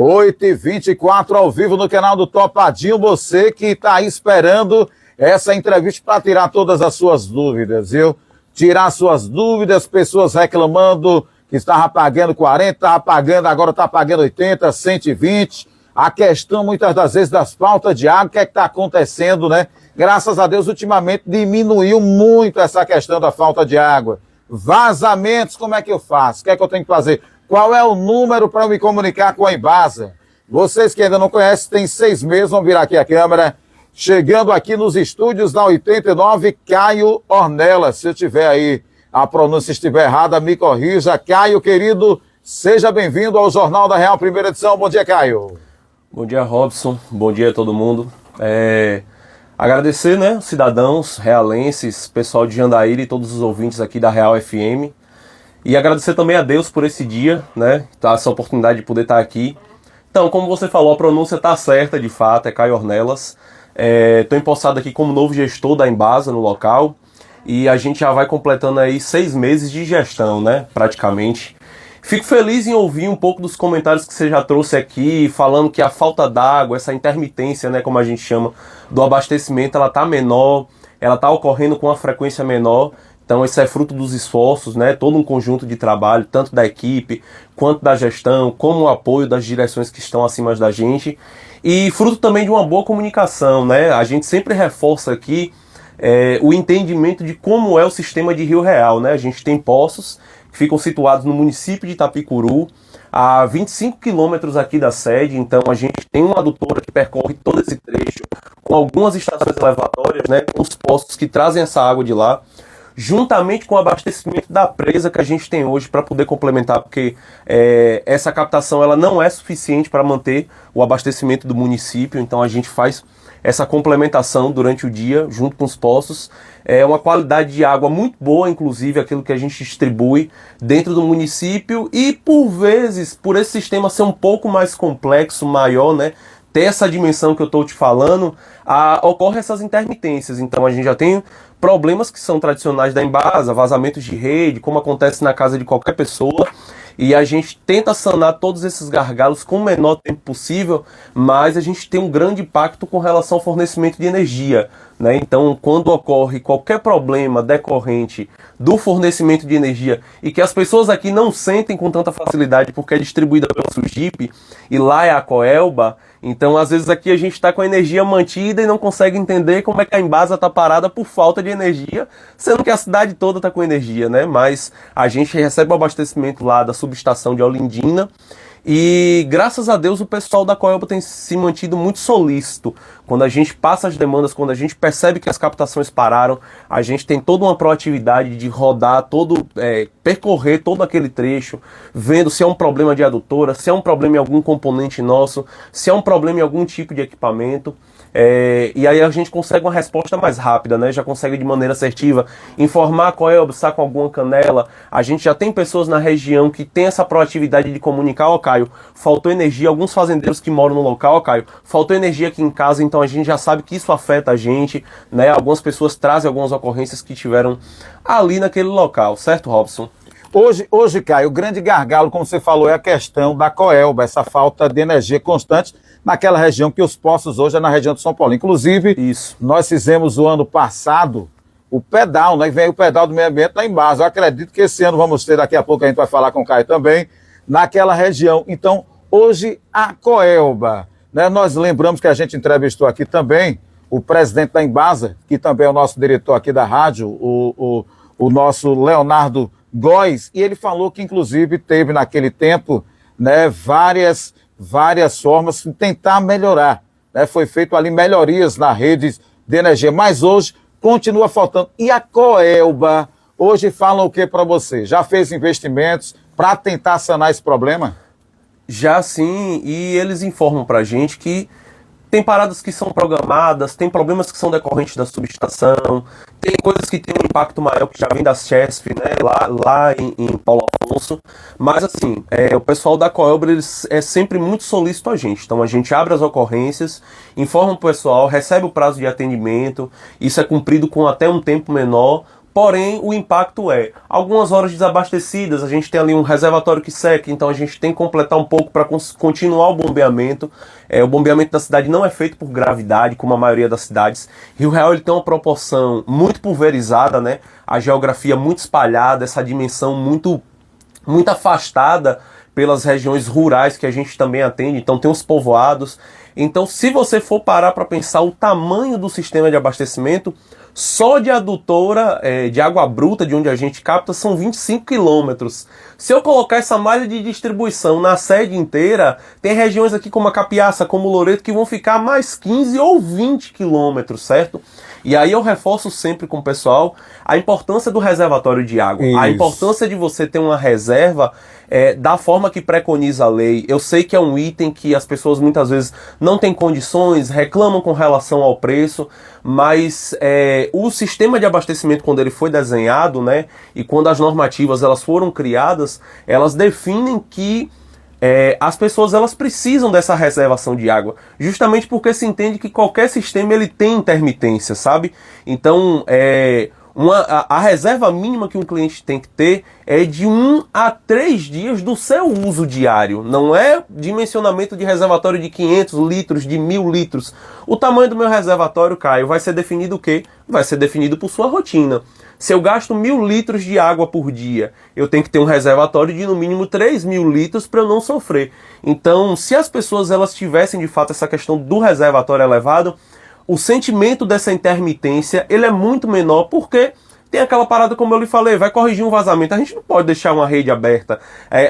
8h24 ao vivo no canal do Topadinho. Você que está aí esperando essa entrevista para tirar todas as suas dúvidas, viu? Tirar suas dúvidas, pessoas reclamando que estava pagando 40, estava pagando, agora está pagando 80, 120. A questão, muitas das vezes, das faltas de água, o que é que está acontecendo, né? Graças a Deus, ultimamente, diminuiu muito essa questão da falta de água. Vazamentos, como é que eu faço? O que é que eu tenho que fazer? Qual é o número para me comunicar com a Embasa? Vocês que ainda não conhecem, tem 6 meses, vamos virar aqui a câmera. Chegando aqui nos estúdios da 89, Caio Ornelas. Se eu tiver aí, a pronúncia estiver errada, me corrija. Caio, querido, seja bem-vindo ao Jornal da Real, primeira edição. Bom dia, Caio. Bom dia, Robson. Bom dia a todo mundo. Agradecer, né, cidadãos realenses, pessoal de Jandaíra e todos os ouvintes aqui da Real FM. E agradecer também a Deus por esse dia, né, essa oportunidade de poder estar aqui. Então, como você falou, a pronúncia está certa, de fato, é Caio Ornelas. Estou empossado aqui como novo gestor da Embasa no local. E a gente já vai completando aí 6 meses de gestão, né, praticamente. Fico feliz em ouvir um pouco dos comentários que você já trouxe aqui, falando que a falta d'água, essa intermitência, né, como a gente chama, do abastecimento, ela está menor, ela está ocorrendo com uma frequência menor. Então isso é fruto dos esforços, né, todo um conjunto de trabalho, tanto da equipe, quanto da gestão, como o apoio das direções que estão acima da gente. E fruto também de uma boa comunicação, né, a gente sempre reforça aqui o entendimento de como é o sistema de Rio Real, né, a gente tem poços que ficam situados no município de Itapicuru, a 25 quilômetros aqui da sede. Então a gente tem uma adutora que percorre todo esse trecho, com algumas estações elevatórias, né, com os postos que trazem essa água de lá, juntamente com o abastecimento da presa que a gente tem hoje para poder complementar, porque essa captação ela não é suficiente para manter o abastecimento do município. Então a gente faz essa complementação durante o dia, junto com os poços. É uma qualidade de água muito boa, inclusive aquilo que a gente distribui dentro do município. E por vezes, por esse sistema ser um pouco mais complexo, maior, né, ter essa dimensão que eu estou te falando, ocorre essas intermitências. Então a gente já tem problemas que são tradicionais da Embasa, vazamentos de rede, como acontece na casa de qualquer pessoa. E a gente tenta sanar todos esses gargalos com o menor tempo possível, mas a gente tem um grande impacto com relação ao fornecimento de energia, né? Então, quando ocorre qualquer problema decorrente do fornecimento de energia e que as pessoas aqui não sentem com tanta facilidade porque é distribuída pela Sugip e lá é a Coelba, então às vezes aqui a gente está com a energia mantida e não consegue entender como é que a Embasa está parada por falta de energia, sendo que a cidade toda está com energia, né? Mas a gente recebe o abastecimento lá da subestação de Olindina. E graças a Deus o pessoal da Coelba tem se mantido muito solícito. Quando a gente passa as demandas, quando a gente percebe que as captações pararam, a gente tem toda uma proatividade de rodar percorrer todo aquele trecho, vendo se é um problema de adutora, se é um problema em algum componente nosso, se é um problema em algum tipo de equipamento. E aí a gente consegue uma resposta mais rápida, né? Já consegue de maneira assertiva informar a Coelba, está com alguma canela. A gente já tem pessoas na região que tem essa proatividade de comunicar: ó, Caio, faltou energia. Alguns fazendeiros que moram no local: ó, Caio, faltou energia aqui em casa. Então a gente já sabe que isso afeta a gente, né? Algumas pessoas trazem algumas ocorrências que tiveram ali naquele local, certo, Robson? Hoje, Caio, o grande gargalo, como você falou, é a questão da Coelba, essa falta de energia constante naquela região, que os poços hoje é na região de São Paulo. Inclusive, isso. Nós fizemos o ano passado o pedal, né? Vem o pedal do meio ambiente lá embaixo. Eu acredito que esse ano vamos ter, daqui a pouco a gente vai falar com o Caio também, naquela região. Então, hoje, a Coelba, né? Nós lembramos que a gente entrevistou aqui também o presidente da Embasa, que também é o nosso diretor aqui da rádio, o nosso Leonardo Góes, e ele falou que, inclusive, teve naquele tempo, né, várias formas de tentar melhorar, né? Foi feito ali melhorias na rede de energia, mas hoje continua faltando. E a Coelba, hoje falam o que para você? Já fez investimentos para tentar sanar esse problema? Já sim, e eles informam para a gente que tem paradas que são programadas, tem problemas que são decorrentes da subestação, tem coisas que têm um impacto maior que já vem da Chesf, né, lá em Paulo Afonso. Mas assim, o pessoal da Coelba é sempre muito solícito a gente. Então a gente abre as ocorrências, informa o pessoal, recebe o prazo de atendimento, isso é cumprido com até um tempo menor, Porém, o impacto é algumas horas desabastecidas, a gente tem ali um reservatório que seca, então a gente tem que completar um pouco para continuar o bombeamento. O bombeamento da cidade não é feito por gravidade, como a maioria das cidades. Rio Real ele tem uma proporção muito pulverizada, né? A geografia muito espalhada, essa dimensão muito afastada pelas regiões rurais que a gente também atende, então tem os povoados. Então, se você for parar para pensar o tamanho do sistema de abastecimento, só de adutora de água bruta, de onde a gente capta, são 25 quilômetros. Se eu colocar essa malha de distribuição na sede inteira, tem regiões aqui como a Capiaça, como o Loreto, que vão ficar mais 15 ou 20 quilômetros, certo? E aí eu reforço sempre com o pessoal a importância do reservatório de água. Isso. A importância de você ter uma reserva da forma que preconiza a lei. Eu sei que é um item que as pessoas muitas vezes não têm condições, reclamam com relação ao preço, mas o sistema de abastecimento, quando ele foi desenhado, né, e quando as normativas elas foram criadas, elas definem que as pessoas elas precisam dessa reservação de água, justamente porque se entende que qualquer sistema ele tem intermitência, sabe? Então, a reserva mínima que um cliente tem que ter é de 1 a 3 dias do seu uso diário. Não é dimensionamento de reservatório de 500 litros, de 1000 litros. O tamanho do meu reservatório, Caio, vai ser definido o quê? Vai ser definido por sua rotina. Se eu gasto 1000 litros de água por dia, eu tenho que ter um reservatório de no mínimo 3000 litros para eu não sofrer. Então, se as pessoas elas tivessem de fato essa questão do reservatório elevado, o sentimento dessa intermitência ele é muito menor, porque tem aquela parada, como eu lhe falei, vai corrigir um vazamento. A gente não pode deixar uma rede aberta.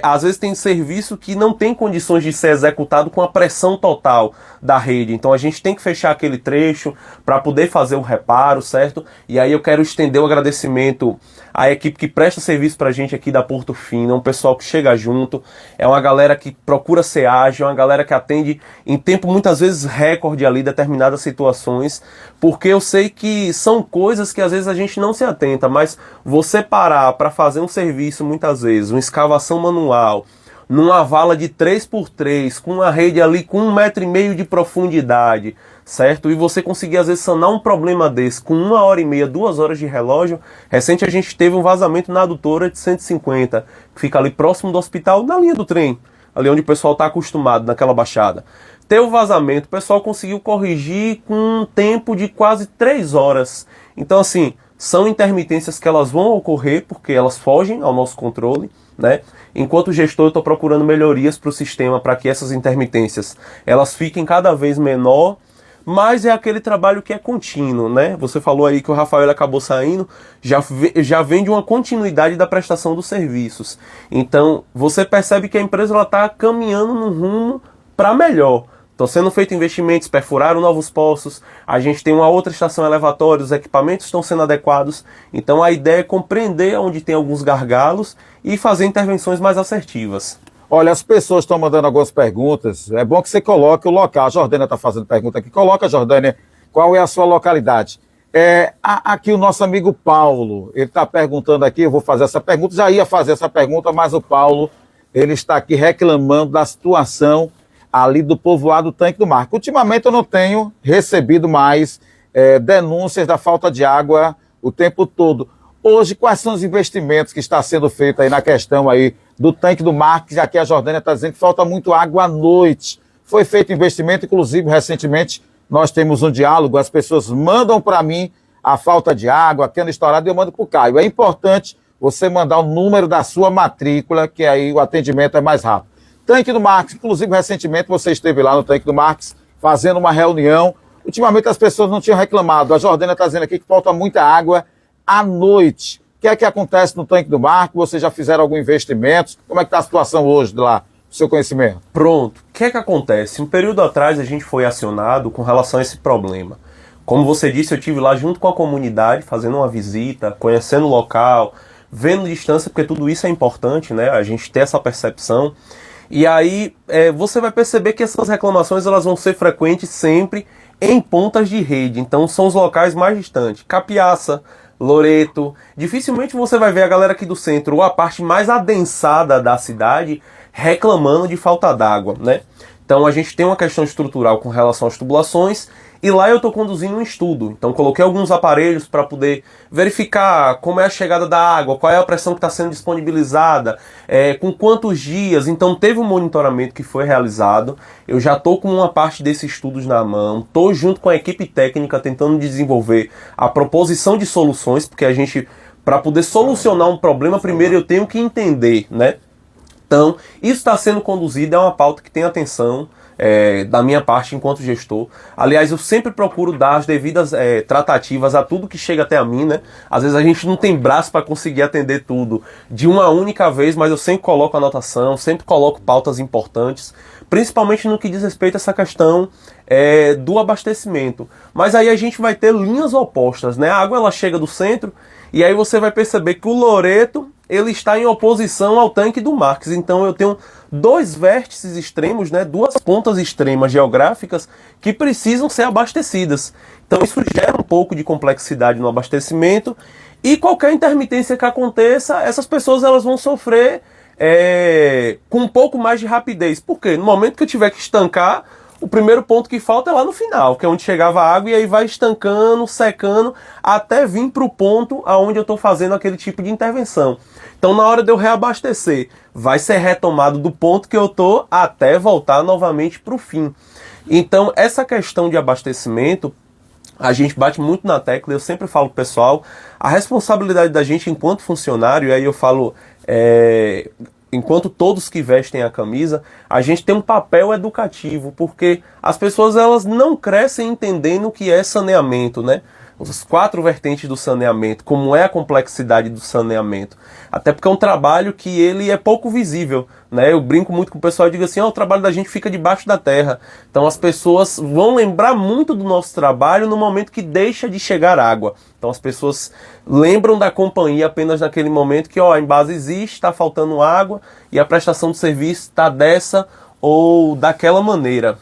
Às vezes tem serviço que não tem condições de ser executado com a pressão total da rede. Então a gente tem que fechar aquele trecho para poder fazer o reparo, certo? E aí eu quero estender o agradecimento à equipe que presta serviço pra gente aqui da Porto Fino, um pessoal que chega junto, é uma galera que procura ser ágil, é uma galera que atende em tempo muitas vezes recorde ali determinadas situações, porque eu sei que são coisas que às vezes a gente não se atenta, mas você parar para fazer um serviço muitas vezes, uma escavação manual, numa vala de 3x3, com uma rede ali com 1,5 metro de profundidade, certo? E você conseguir às vezes sanar um problema desse com 1h30, 2 horas de relógio. Recente a gente teve um vazamento na adutora de 150, que fica ali próximo do hospital, na linha do trem, ali onde o pessoal está acostumado, naquela baixada. Teve o vazamento, o pessoal conseguiu corrigir com um tempo de quase 3 horas. Então assim, são intermitências que elas vão ocorrer porque elas fogem ao nosso controle, né? Enquanto gestor eu estou procurando melhorias para o sistema para que essas intermitências elas fiquem cada vez menor, mas é aquele trabalho que é contínuo, né? Você falou aí que o Rafael acabou saindo, já vem de uma continuidade da prestação dos serviços. Então você percebe que a empresa está caminhando num rumo para melhor. Estão sendo feitos investimentos, perfuraram novos poços, a gente tem uma outra estação elevatória, os equipamentos estão sendo adequados. Então a ideia é compreender onde tem alguns gargalos e fazer intervenções mais assertivas. Olha, as pessoas estão mandando algumas perguntas. É bom que você coloque o local. A Jordânia está fazendo pergunta aqui. Coloca, Jordânia, qual é a sua localidade. Aqui o nosso amigo Paulo, ele está perguntando aqui, eu vou fazer essa pergunta, já ia fazer essa pergunta, mas o Paulo, ele está aqui reclamando da situação ali do povoado Tanque do Marco. Ultimamente eu não tenho recebido mais denúncias da falta de água o tempo todo. Hoje, quais são os investimentos que está sendo feito aí na questão aí do Tanque do Marco, já que a Jordânia está dizendo que falta muito água à noite? Foi feito investimento, inclusive recentemente nós temos um diálogo, as pessoas mandam para mim a falta de água, aqui na estourada, e eu mando para o Caio. É importante você mandar o número da sua matrícula, que aí o atendimento é mais rápido. Tanque do Marcos, inclusive recentemente você esteve lá no Tanque do Marcos fazendo uma reunião. Ultimamente as pessoas não tinham reclamado. A Jordânia está dizendo aqui que falta muita água à noite. O que é que acontece no Tanque do Marco? Vocês já fizeram algum investimento? Como é que está a situação hoje lá, do seu conhecimento? Pronto. O que é que acontece? Um período atrás a gente foi acionado com relação a esse problema. Como você disse, eu estive lá junto com a comunidade, fazendo uma visita, conhecendo o local, vendo distância, porque tudo isso é importante, né? A gente ter essa percepção. E aí você vai perceber que essas reclamações elas vão ser frequentes sempre em pontas de rede. Então são os locais mais distantes. Capiaça, Loreto. Dificilmente você vai ver a galera aqui do centro ou a parte mais adensada da cidade reclamando de falta d'água, né? Então a gente tem uma questão estrutural com relação às tubulações, e lá eu estou conduzindo um estudo. Então coloquei alguns aparelhos para poder verificar como é a chegada da água, qual é a pressão que está sendo disponibilizada, com quantos dias. Então teve um monitoramento que foi realizado. Eu já estou com uma parte desses estudos na mão, estou junto com a equipe técnica tentando desenvolver a proposição de soluções, porque a gente, para poder solucionar um problema, primeiro eu tenho que entender, né? Então, isso está sendo conduzido, é uma pauta que tem atenção da minha parte enquanto gestor. Aliás, eu sempre procuro dar as devidas tratativas a tudo que chega até a mim, né? Às vezes a gente não tem braço para conseguir atender tudo de uma única vez, mas eu sempre coloco anotação, sempre coloco pautas importantes, principalmente no que diz respeito a essa questão do abastecimento. Mas aí a gente vai ter linhas opostas, né? A água ela chega do centro e aí você vai perceber que o Loreto ele está em oposição ao tanque do Marques. Então eu tenho dois vértices extremos, né, duas pontas extremas geográficas que precisam ser abastecidas. Então isso gera um pouco de complexidade no abastecimento e qualquer intermitência que aconteça, essas pessoas elas vão sofrer com um pouco mais de rapidez. Por quê? No momento que eu tiver que estancar, o primeiro ponto que falta é lá no final, que é onde chegava a água e aí vai estancando, secando, até vir para o ponto aonde eu estou fazendo aquele tipo de intervenção. Então na hora de eu reabastecer, vai ser retomado do ponto que eu estou até voltar novamente para o fim. Então essa questão de abastecimento, a gente bate muito na tecla, eu sempre falo pro pessoal, a responsabilidade da gente enquanto funcionário, e aí eu falo... enquanto todos que vestem a camisa, a gente tem um papel educativo, porque as pessoas elas não crescem entendendo o que é saneamento, né? As 4 vertentes do saneamento, como é a complexidade do saneamento. Até porque é um trabalho que ele é pouco visível, né? Eu brinco muito com o pessoal e digo assim, o trabalho da gente fica debaixo da terra. Então as pessoas vão lembrar muito do nosso trabalho no momento que deixa de chegar água. Então as pessoas lembram da companhia apenas naquele momento que a Embasa existe, está faltando água e a prestação de serviço está dessa ou daquela maneira.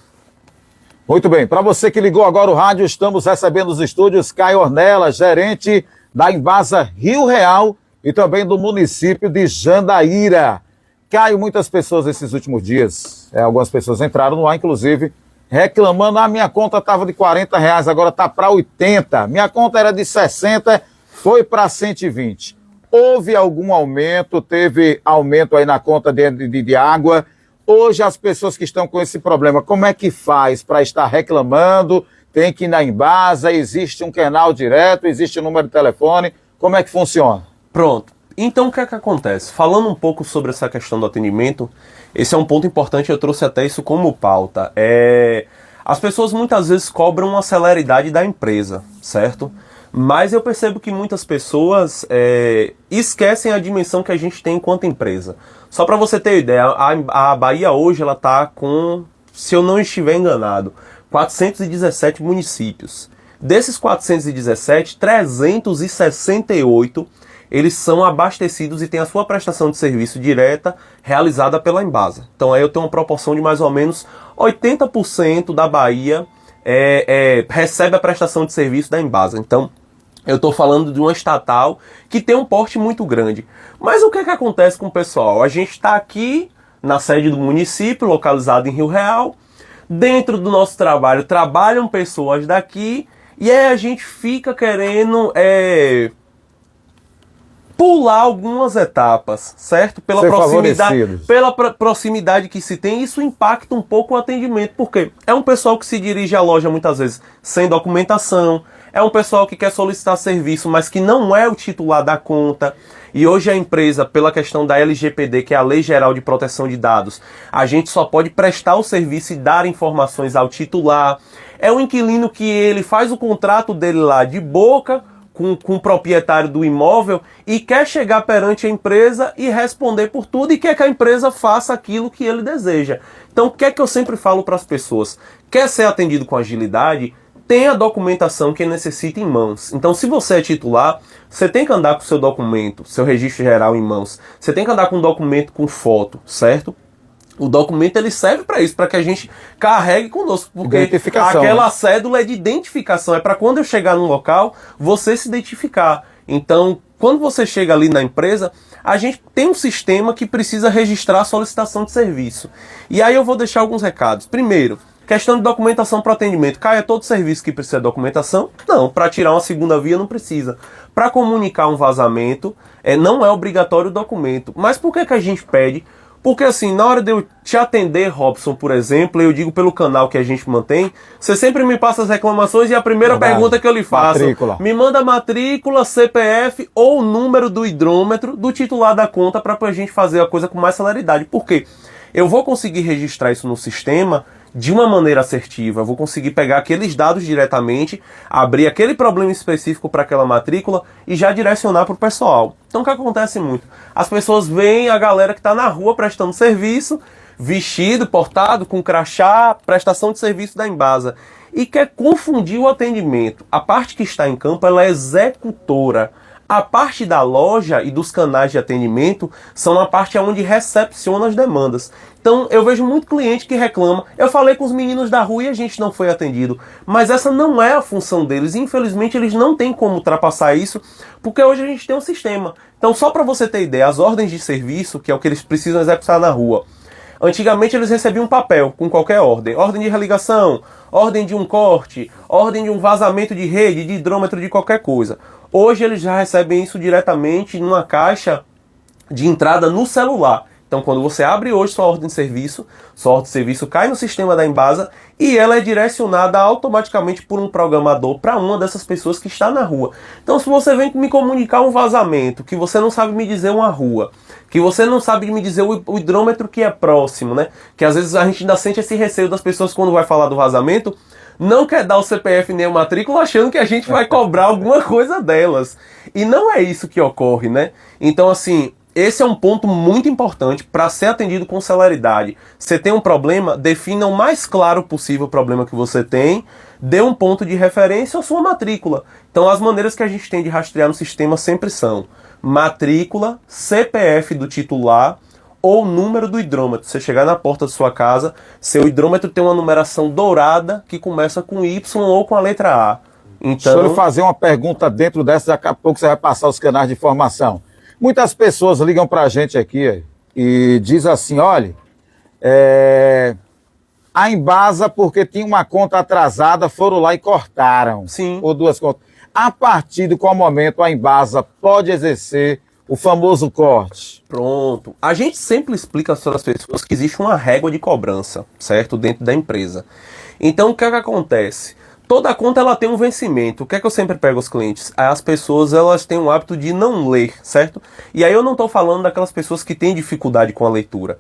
Muito bem, para você que ligou agora o rádio, estamos recebendo nos estúdios Caio Ornella, gerente da Embasa Rio Real e também do município de Jandaíra. Caio, muitas pessoas esses últimos dias, algumas pessoas entraram no ar, inclusive, reclamando, minha conta estava de R$40, agora está para 80, minha conta era de 60, foi para 120. Houve algum aumento, teve aumento aí na conta de água? Hoje as pessoas que estão com esse problema, como é que faz para estar reclamando? Tem que ir na Embasa, existe um canal direto, existe um número de telefone, como é que funciona? Pronto. Então o que é que acontece? Falando um pouco sobre essa questão do atendimento, esse é um ponto importante, eu trouxe até isso como pauta. As pessoas muitas vezes cobram uma celeridade da empresa, certo? Mas eu percebo que muitas pessoas esquecem a dimensão que a gente tem enquanto empresa. Só para você ter ideia, a Bahia hoje ela está com, se eu não estiver enganado, 417 municípios. Desses 417, 368 eles são abastecidos e têm a sua prestação de serviço direta realizada pela Embasa. Então aí eu tenho uma proporção de mais ou menos 80% da Bahia recebe a prestação de serviço da Embasa. Então eu estou falando de uma estatal que tem um porte muito grande. Mas o que é que acontece com o pessoal? A gente está aqui na sede do município, localizado em Rio Real. Dentro do nosso trabalho, trabalham pessoas daqui. E aí a gente fica querendo pular algumas etapas, certo? Pela proximidade que se tem, isso impacta um pouco o atendimento, porque é um pessoal que se dirige à loja muitas vezes sem documentação, é um pessoal que quer solicitar serviço, mas que não é o titular da conta. E hoje a empresa, pela questão da LGPD, que é a Lei Geral de Proteção de Dados, a gente só pode prestar o serviço e dar informações ao titular. É um inquilino que ele faz o contrato dele lá de boca com o proprietário do imóvel e quer chegar perante a empresa e responder por tudo e quer que a empresa faça aquilo que ele deseja. Então o que é que eu sempre falo para as pessoas? Quer ser atendido com agilidade? Tem a documentação que necessita em mãos. Então, se você é titular, você tem que andar com o seu documento, seu registro geral em mãos. Você tem que andar com um documento com foto, certo? O documento ele serve para isso, para que a gente carregue conosco, porque aquela cédula é de identificação, é para quando eu chegar no local, você se identificar. Então, quando você chega ali na empresa, a gente tem um sistema que precisa registrar a solicitação de serviço. E aí eu vou deixar alguns recados. Primeiro, questão de documentação para atendimento. Cai, é todo serviço que precisa de documentação? Não, para tirar uma segunda via não precisa. Para comunicar um vazamento, não é obrigatório o documento. Mas por que a gente pede? Porque assim, na hora de eu te atender, Robson, por exemplo, eu digo pelo canal que a gente mantém, você sempre me passa as reclamações e a primeira pergunta que eu lhe faço, me manda matrícula, CPF ou número do hidrômetro do titular da conta para a gente fazer a coisa com mais celeridade. Por quê? Eu vou conseguir registrar isso no sistema de uma maneira assertiva, eu vou conseguir pegar aqueles dados diretamente, abrir aquele problema específico para aquela matrícula e já direcionar para o pessoal. Então o que acontece muito? As pessoas veem a galera que está na rua prestando serviço, vestido, portado, com crachá, prestação de serviço da Embasa, e quer confundir o atendimento. A parte que está em campo, ela é executora. A parte da loja e dos canais de atendimento são a parte onde recepciona as demandas. Então eu vejo muito cliente que reclama, eu falei com os meninos da rua e a gente não foi atendido. Mas essa não é a função deles, e infelizmente eles não têm como ultrapassar isso, porque hoje a gente tem um sistema. Então só para você ter ideia, as ordens de serviço, que é o que eles precisam executar na rua, antigamente eles recebiam um papel com qualquer ordem. Ordem de religação, ordem de um corte, ordem de um vazamento de rede, de hidrômetro, de qualquer coisa. Hoje eles já recebem isso diretamente numa caixa de entrada no celular. Então quando você abre hoje sua ordem de serviço cai no sistema da Embasa e ela é direcionada automaticamente por um programador para uma dessas pessoas que está na rua. Então se você vem me comunicar um vazamento, que você não sabe me dizer uma rua, que você não sabe me dizer o hidrômetro que é próximo, né? Que às vezes a gente ainda sente esse receio das pessoas quando vai falar do vazamento, não quer dar o CPF nem a matrícula achando que a gente vai cobrar alguma coisa delas. E não é isso que ocorre, né? Então assim, esse é um ponto muito importante para ser atendido com celeridade. Você tem um problema, defina o mais claro possível o problema que você tem, dê um ponto de referência ou sua matrícula. Então as maneiras que a gente tem de rastrear no sistema sempre são matrícula, CPF do titular ou número do hidrômetro. Você chegar na porta da sua casa, seu hidrômetro tem uma numeração dourada que começa com Y ou com a letra A. Então, deixa eu fazer uma pergunta dentro dessa, daqui a pouco você vai passar os canais de informação. Muitas pessoas ligam para a gente aqui e diz assim, olha, a Embasa, porque tinha uma conta atrasada, foram lá e cortaram. Sim. Ou duas contas. A partir de qual momento a Embasa pode exercer o famoso corte? Pronto. A gente sempre explica para as pessoas que existe uma régua de cobrança, certo? Dentro da empresa. Então, o que é que acontece? Toda conta ela tem um vencimento. O que é que eu sempre pego aos clientes? As pessoas elas têm o hábito de não ler, certo? E aí eu não estou falando daquelas pessoas que têm dificuldade com a leitura.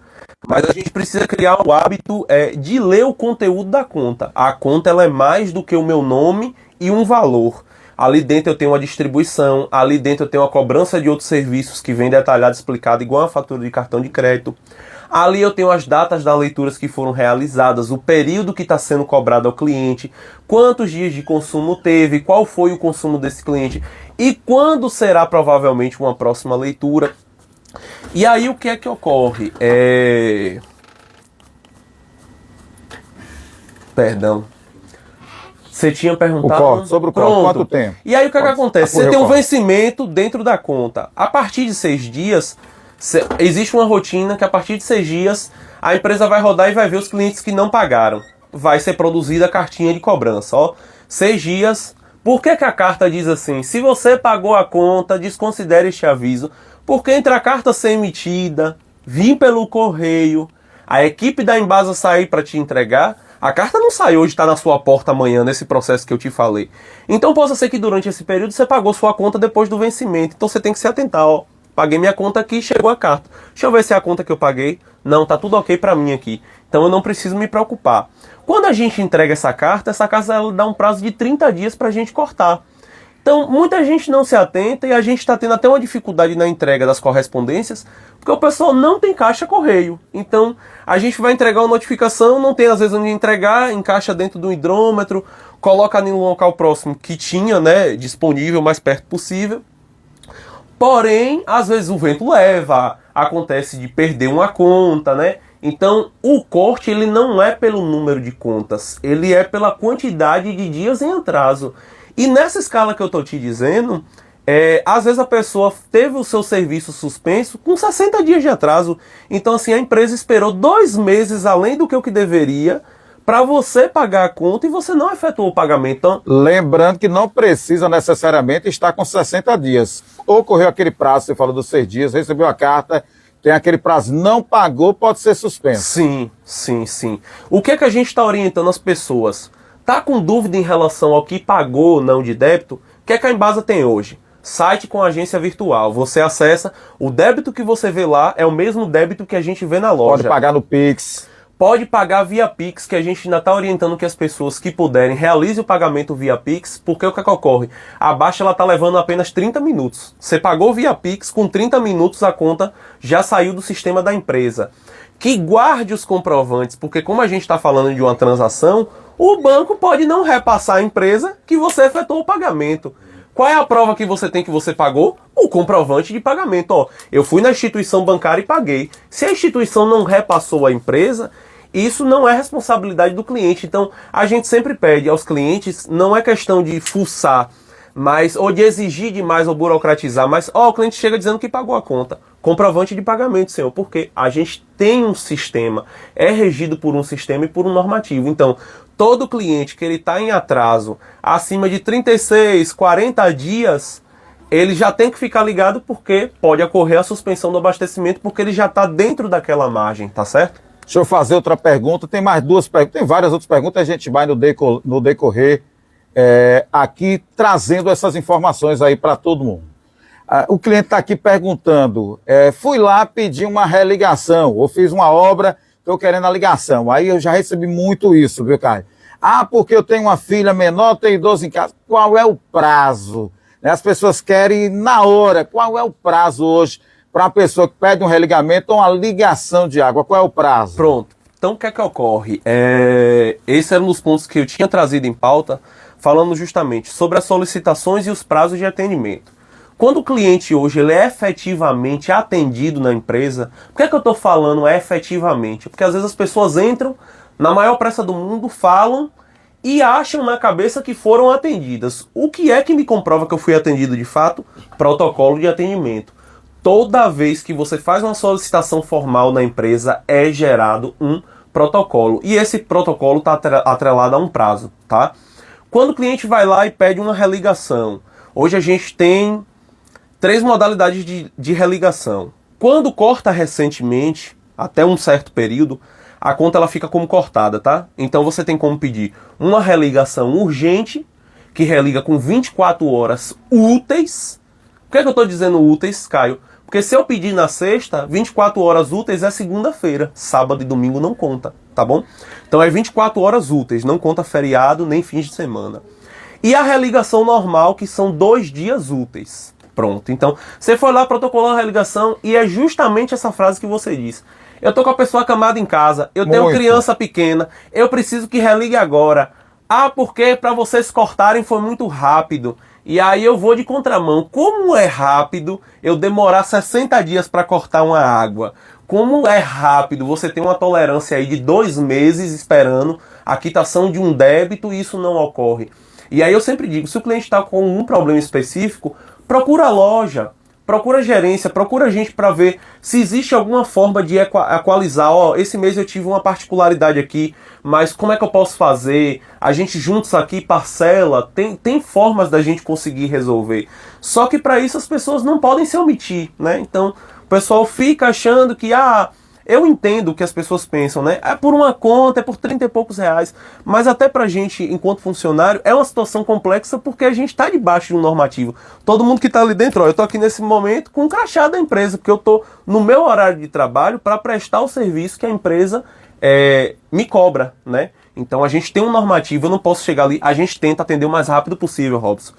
Mas a gente precisa criar o hábito de ler o conteúdo da conta. A conta ela é mais do que o meu nome e um valor. Ali dentro eu tenho uma distribuição, ali dentro eu tenho a cobrança de outros serviços que vem detalhado, explicado, igual a fatura de cartão de crédito. Ali eu tenho as datas das leituras que foram realizadas, o período que está sendo cobrado ao cliente, quantos dias de consumo teve, qual foi o consumo desse cliente e quando será provavelmente uma próxima leitura. E aí o que é que ocorre? Perdão. Você tinha perguntado sobre o corte, quanto tempo? E aí o que é que acontece? Você tem um vencimento dentro da conta. A partir de 6 dias, existe uma rotina que a partir de 6 dias a empresa vai rodar e vai ver os clientes que não pagaram. Vai ser produzida a cartinha de cobrança. 6 dias. Por que a carta diz assim? Se você pagou a conta, desconsidere este aviso. Porque entre a carta ser emitida, vir pelo correio, a equipe da Embasa sair para te entregar, a carta não sai hoje, está na sua porta amanhã, nesse processo que eu te falei. Então possa ser que durante esse período você pagou sua conta depois do vencimento. Então você tem que se atentar, paguei minha conta aqui, chegou a carta. Deixa eu ver se é a conta que eu paguei. Não, tá tudo ok para mim aqui. Então eu não preciso me preocupar. Quando a gente entrega essa carta ela dá um prazo de 30 dias para a gente cortar. Então, muita gente não se atenta e a gente está tendo até uma dificuldade na entrega das correspondências, porque o pessoal não tem caixa correio. Então, a gente vai entregar uma notificação, não tem às vezes onde entregar, encaixa dentro do hidrômetro, coloca ali no local próximo que tinha, né, disponível, mais perto possível. Porém, às vezes o vento leva, acontece de perder uma conta, né? Então, o corte ele não é pelo número de contas, ele é pela quantidade de dias em atraso. E nessa escala que eu estou te dizendo, Às vezes a pessoa teve o seu serviço suspenso com 60 dias de atraso. Então, assim, a empresa esperou 2 meses além do que o que deveria para você pagar a conta e você não efetuou o pagamento. Então, lembrando que não precisa necessariamente estar com 60 dias. Ocorreu aquele prazo, você falou dos 6 dias, recebeu a carta, tem aquele prazo, não pagou, pode ser suspenso. Sim. O que é que a gente está orientando as pessoas? Tá com dúvida em relação ao que pagou ou não de débito? O que é que a Embasa tem hoje? Site com agência virtual. Você acessa, o débito que você vê lá é o mesmo débito que a gente vê na loja. Pode pagar no Pix. Pode pagar via Pix, que a gente ainda está orientando que as pessoas que puderem realizem o pagamento via Pix, porque o que ocorre? A baixa ela está levando apenas 30 minutos. Você pagou via Pix, com 30 minutos a conta já saiu do sistema da empresa. Que guarde os comprovantes, porque como a gente está falando de uma transação, o banco pode não repassar a empresa que você efetuou o pagamento. Qual é a prova que você tem que você pagou? O comprovante de pagamento. Ó, eu fui na instituição bancária e paguei. Se a instituição não repassou a empresa, isso não é responsabilidade do cliente. Então, a gente sempre pede aos clientes, não é questão de fuçar, ou de exigir demais ou burocratizar, mas o cliente chega dizendo que pagou a conta. Comprovante de pagamento, senhor, porque a gente tem um sistema, é regido por um sistema e por um normativo. Então, todo cliente que ele está em atraso acima de 36, 40 dias, ele já tem que ficar ligado porque pode ocorrer a suspensão do abastecimento porque ele já está dentro daquela margem, tá certo? Deixa eu fazer outra pergunta. Tem mais 2 perguntas, tem várias outras perguntas, a gente vai no decorrer aqui trazendo essas informações aí para todo mundo. O cliente está aqui perguntando, fui lá pedir uma religação, ou fiz uma obra, estou querendo a ligação. Aí eu já recebi muito isso, viu, Caio? Porque eu tenho uma filha menor, tenho idoso em casa. Qual é o prazo? As pessoas querem na hora. Qual é o prazo hoje para uma pessoa que pede um religamento ou uma ligação de água? Qual é o prazo? Pronto. Então o que é que ocorre? Esse era um dos pontos que eu tinha trazido em pauta, falando justamente sobre as solicitações e os prazos de atendimento. Quando o cliente hoje ele é efetivamente atendido na empresa, por que é que eu estou falando efetivamente? Porque às vezes as pessoas entram, na maior pressa do mundo, falam e acham na cabeça que foram atendidas. O que é que me comprova que eu fui atendido de fato? Protocolo de atendimento. Toda vez que você faz uma solicitação formal na empresa, é gerado um protocolo. E esse protocolo está atrelado a um prazo, tá? Quando o cliente vai lá e pede uma religação, hoje a gente tem 3 modalidades de religação. Quando corta recentemente, até um certo período, a conta ela fica como cortada, tá? Então você tem como pedir uma religação urgente, que religa com 24 horas úteis. Por que é que eu estou dizendo úteis, Caio? Porque se eu pedir na sexta, 24 horas úteis é segunda-feira. Sábado e domingo não conta, tá bom? Então é 24 horas úteis, não conta feriado nem fins de semana. E a religação normal, que são 2 dias úteis. Pronto, então você foi lá, protocolou a religação e é justamente essa frase que você disse. Eu tô com a pessoa acamada em casa, eu tenho criança pequena, eu preciso que religue agora. Porque para vocês cortarem foi muito rápido. E aí eu vou de contramão. Como é rápido eu demorar 60 dias para cortar uma água? Como é rápido você tem uma tolerância aí de 2 meses esperando a quitação de um débito e isso não ocorre? E aí eu sempre digo, se o cliente está com um problema específico, procura a loja, procura a gerência, procura a gente para ver se existe alguma forma de equalizar. Esse mês eu tive uma particularidade aqui, mas como é que eu posso fazer? A gente juntos aqui parcela, tem formas da gente conseguir resolver. Só que para isso as pessoas não podem se omitir, né? Então o pessoal fica achando que eu entendo o que as pessoas pensam, né? É por uma conta, é por 30 e poucos reais. Mas até pra gente, enquanto funcionário, é uma situação complexa porque a gente tá debaixo de um normativo. Todo mundo que tá ali dentro, eu tô aqui nesse momento com um crachá da empresa, porque eu tô no meu horário de trabalho para prestar o serviço que a empresa me cobra, né? Então a gente tem um normativo, eu não posso chegar ali, a gente tenta atender o mais rápido possível, Robson.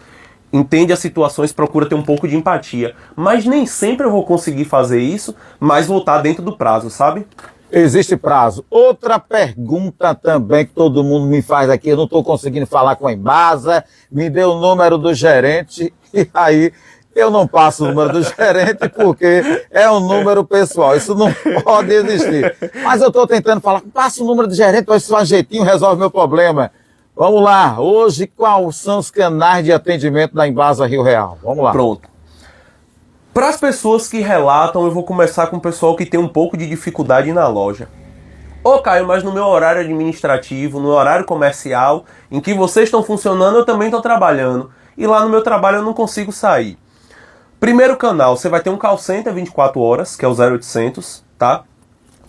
Entende as situações, procura ter um pouco de empatia. Mas nem sempre eu vou conseguir fazer isso, mas vou estar dentro do prazo, sabe? Existe prazo. Outra pergunta também que todo mundo me faz aqui, eu não estou conseguindo falar com a Embasa, me deu o número do gerente, e aí eu não passo o número do gerente porque é um número pessoal, isso não pode existir. Mas eu estou tentando falar, passa o número do gerente, vai ser um jeitinho, resolve meu problema. Vamos lá, hoje quais são os canais de atendimento da Embasa Rio Real? Vamos lá. Pronto. Para as pessoas que relatam, eu vou começar com o pessoal que tem um pouco de dificuldade na loja. Ô Caio, mas no meu horário administrativo, no horário comercial, em que vocês estão funcionando, eu também estou trabalhando. E lá no meu trabalho eu não consigo sair. Primeiro canal, você vai ter um call center 24 horas, que é o 0800, tá?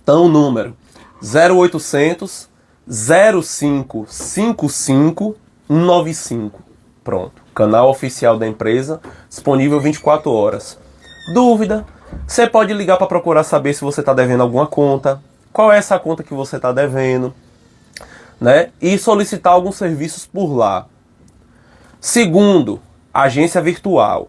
Então o número 0800 0555 195. Pronto. Canal oficial da empresa, disponível 24 horas. Dúvida? Você pode ligar para procurar saber se você está devendo alguma conta, qual é essa conta que você está devendo, né? E solicitar alguns serviços por lá. Segundo, agência virtual.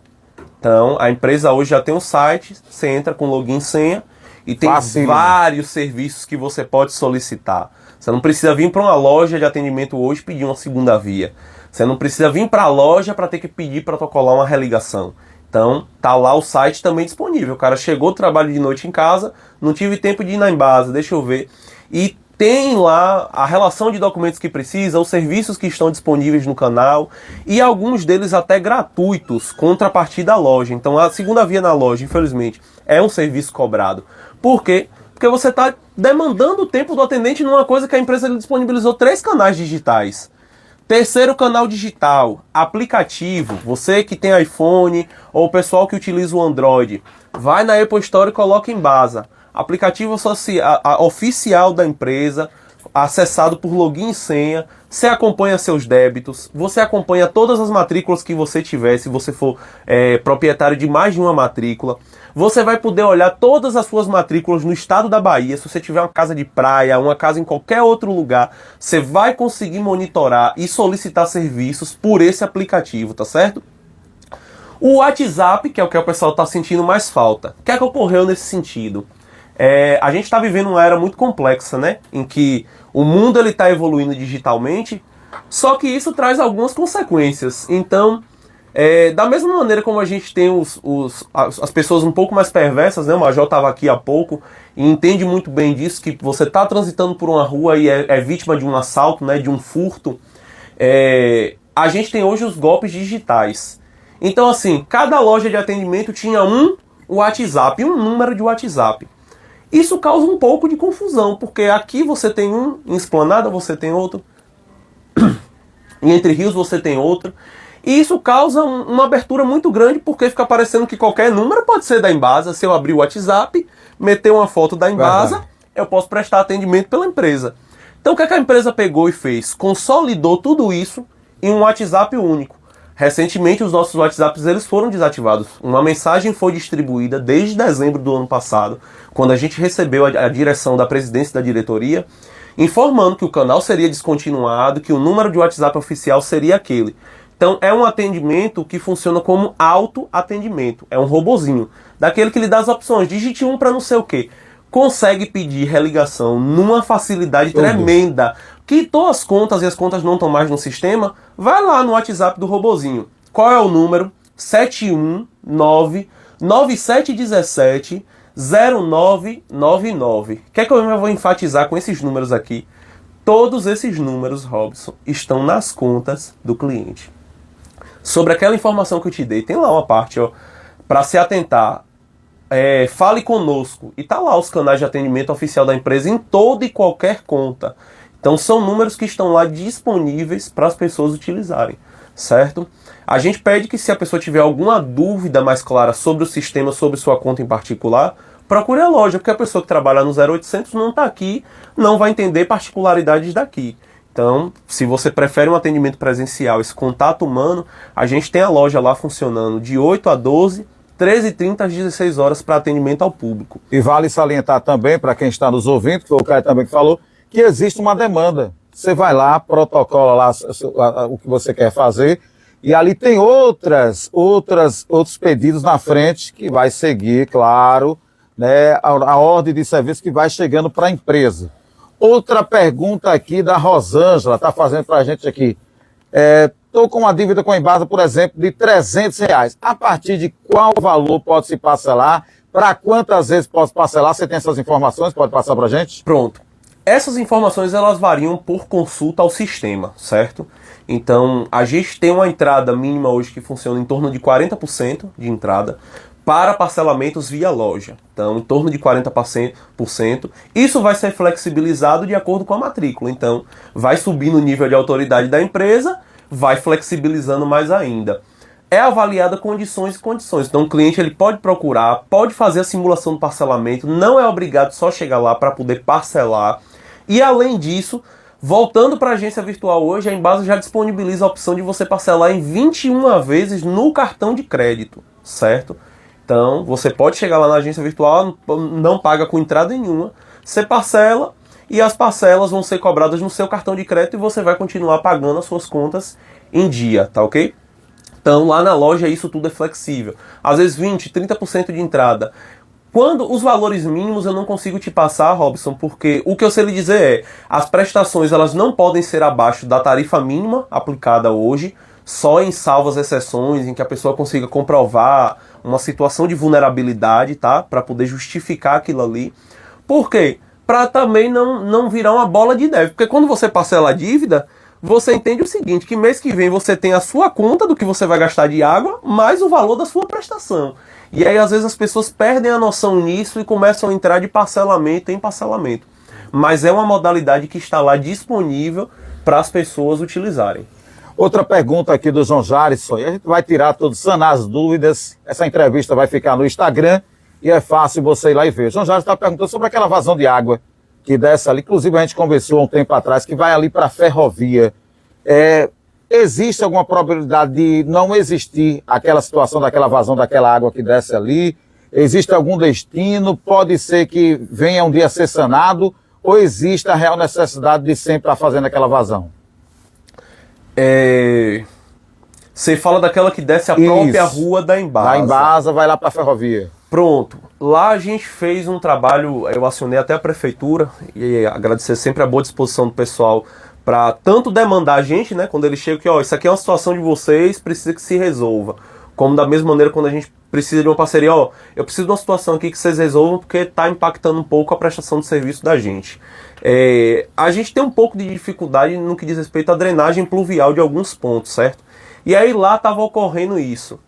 Então, a empresa hoje já tem um site, você entra com login e senha e tem vários serviços que você pode solicitar. Você não precisa vir para uma loja de atendimento hoje e pedir uma segunda via. Você não precisa vir para a loja para ter que pedir protocolar uma religação. Então, tá lá o site também disponível. O cara chegou do trabalho de noite em casa, não tive tempo de ir na Embasa, deixa eu ver. E tem lá a relação de documentos que precisa, os serviços que estão disponíveis no canal e alguns deles até gratuitos, contrapartida à loja. Então, a segunda via na loja, infelizmente, é um serviço cobrado. Por quê? Porque você está demandando o tempo do atendente numa coisa que a empresa disponibilizou 3 canais digitais. Terceiro canal digital, aplicativo. Você que tem iPhone ou o pessoal que utiliza o Android, vai na Apple Store e coloca Embasa. Aplicativo oficial da empresa, acessado por login e senha. Você acompanha seus débitos, você acompanha todas as matrículas que você tiver, se você for proprietário de mais de uma matrícula. Você vai poder olhar todas as suas matrículas no estado da Bahia. Se você tiver uma casa de praia, uma casa em qualquer outro lugar, você vai conseguir monitorar e solicitar serviços por esse aplicativo, tá certo? O WhatsApp, que é o que o pessoal está sentindo mais falta. O que é que ocorreu nesse sentido? A gente está vivendo uma era muito complexa, né? Em que o mundo está evoluindo digitalmente, só que isso traz algumas consequências. Então, da mesma maneira como a gente tem as pessoas um pouco mais perversas, né? O Major estava aqui há pouco e entende muito bem disso, que você está transitando por uma rua e é vítima de um assalto, né? De um furto. A gente tem hoje os golpes digitais. Então, assim, cada loja de atendimento tinha um WhatsApp, um número de WhatsApp. Isso causa um pouco de confusão, porque aqui você tem um, em Esplanada você tem outro, em Entre Rios você tem outro, e isso causa uma abertura muito grande, porque fica parecendo que qualquer número pode ser da Embasa. Se eu abrir o WhatsApp, meter uma foto da Embasa, eu posso prestar atendimento pela empresa. Então o que a empresa pegou e fez? Consolidou tudo isso em um WhatsApp único. Recentemente os nossos WhatsApps eles foram desativados. Uma mensagem foi distribuída desde dezembro do ano passado, quando a gente recebeu a direção da presidência da diretoria, informando que o canal seria descontinuado, que o número de WhatsApp oficial seria aquele. Então é um atendimento que funciona como autoatendimento. É um robozinho, daquele que lhe dá as opções. Digite 1 para não sei o quê. Consegue pedir religação numa facilidade tremenda. Quitou as contas e as contas não estão mais no sistema, vai lá no WhatsApp do robozinho. Qual é o número? 719-9717-0999. O que é que eu vou enfatizar com esses números aqui? Todos esses números, Robson, estão nas contas do cliente. Sobre aquela informação que eu te dei, tem lá uma parte para se atentar. Fale conosco. E tá lá os canais de atendimento oficial da empresa em toda e qualquer conta. Então são números que estão lá disponíveis para as pessoas utilizarem, certo? A gente pede que se a pessoa tiver alguma dúvida mais clara sobre o sistema, sobre sua conta em particular, procure a loja, porque a pessoa que trabalha no 0800 não está aqui, não vai entender particularidades daqui. Então, se você prefere um atendimento presencial, esse contato humano, a gente tem a loja lá funcionando de 8 a 12, 13h30 às 16 horas para atendimento ao público. E vale salientar também, para quem está nos ouvindo, que foi o Caio também que falou, que existe uma demanda. Você vai lá, protocola lá o que você quer fazer, e ali tem outros pedidos na frente que vai seguir, claro, né, a ordem de serviço que vai chegando para a empresa. Outra pergunta aqui da Rosângela, está fazendo para a gente aqui. Estou com uma dívida com a Embasa, por exemplo, de R$300. A partir de qual valor pode se parcelar? Para quantas vezes posso parcelar? Você tem essas informações? Pode passar para a gente? Pronto. Essas informações elas variam por consulta ao sistema, certo? Então, a gente tem uma entrada mínima hoje que funciona em torno de 40% de entrada para parcelamentos via loja. Então, em torno de 40%. Isso vai ser flexibilizado de acordo com a matrícula. Então, vai subir no nível de autoridade da empresa, vai flexibilizando mais ainda. É avaliada condições e condições. Então, o cliente ele pode procurar, pode fazer a simulação do parcelamento, não é obrigado só chegar lá para poder parcelar. E, além disso, voltando para a agência virtual hoje, a Embasa já disponibiliza a opção de você parcelar em 21 vezes no cartão de crédito, certo? Então, você pode chegar lá na agência virtual, não paga com entrada nenhuma, você parcela e as parcelas vão ser cobradas no seu cartão de crédito e você vai continuar pagando as suas contas em dia, tá ok? Então, lá na loja isso tudo é flexível. Às vezes 20%, 30% de entrada. Quando os valores mínimos eu não consigo te passar, Robson, porque o que eu sei lhe dizer é, as prestações elas não podem ser abaixo da tarifa mínima aplicada hoje, só em salvas exceções, em que a pessoa consiga comprovar uma situação de vulnerabilidade, tá? Para poder justificar aquilo ali. Por quê? Para também não virar uma bola de neve. Porque quando você parcela a dívida, você entende o seguinte, que mês que vem você tem a sua conta do que você vai gastar de água, mais o valor da sua prestação. E aí, às vezes, as pessoas perdem a noção nisso e começam a entrar de parcelamento em parcelamento. Mas é uma modalidade que está lá disponível para as pessoas utilizarem. Outra pergunta aqui do João Jarison, e a gente vai tirar todas, sanar as dúvidas. Essa entrevista vai ficar no Instagram e é fácil você ir lá e ver. João Jarison está perguntando sobre aquela vazão de água que desce ali. Inclusive, a gente conversou há um tempo atrás que vai ali para a ferrovia. Existe alguma probabilidade de não existir aquela situação daquela vazão daquela água que desce ali? Existe algum destino? Pode ser que venha um dia a ser sanado? Ou existe a real necessidade de sempre estar fazendo aquela vazão? Você fala daquela que desce a própria rua da Embasa. Da Embasa vai lá para a ferrovia. Pronto. Lá a gente fez um trabalho, eu acionei até a prefeitura e agradecer sempre a boa disposição do pessoal para tanto demandar a gente, né, quando eles chegam que, ó, isso aqui é uma situação de vocês, precisa que se resolva. Como da mesma maneira quando a gente precisa de uma parceria, ó, eu preciso de uma situação aqui que vocês resolvam porque está impactando um pouco a prestação de serviço da gente. A gente tem um pouco de dificuldade no que diz respeito à drenagem pluvial de alguns pontos, certo? E aí lá estava ocorrendo isso.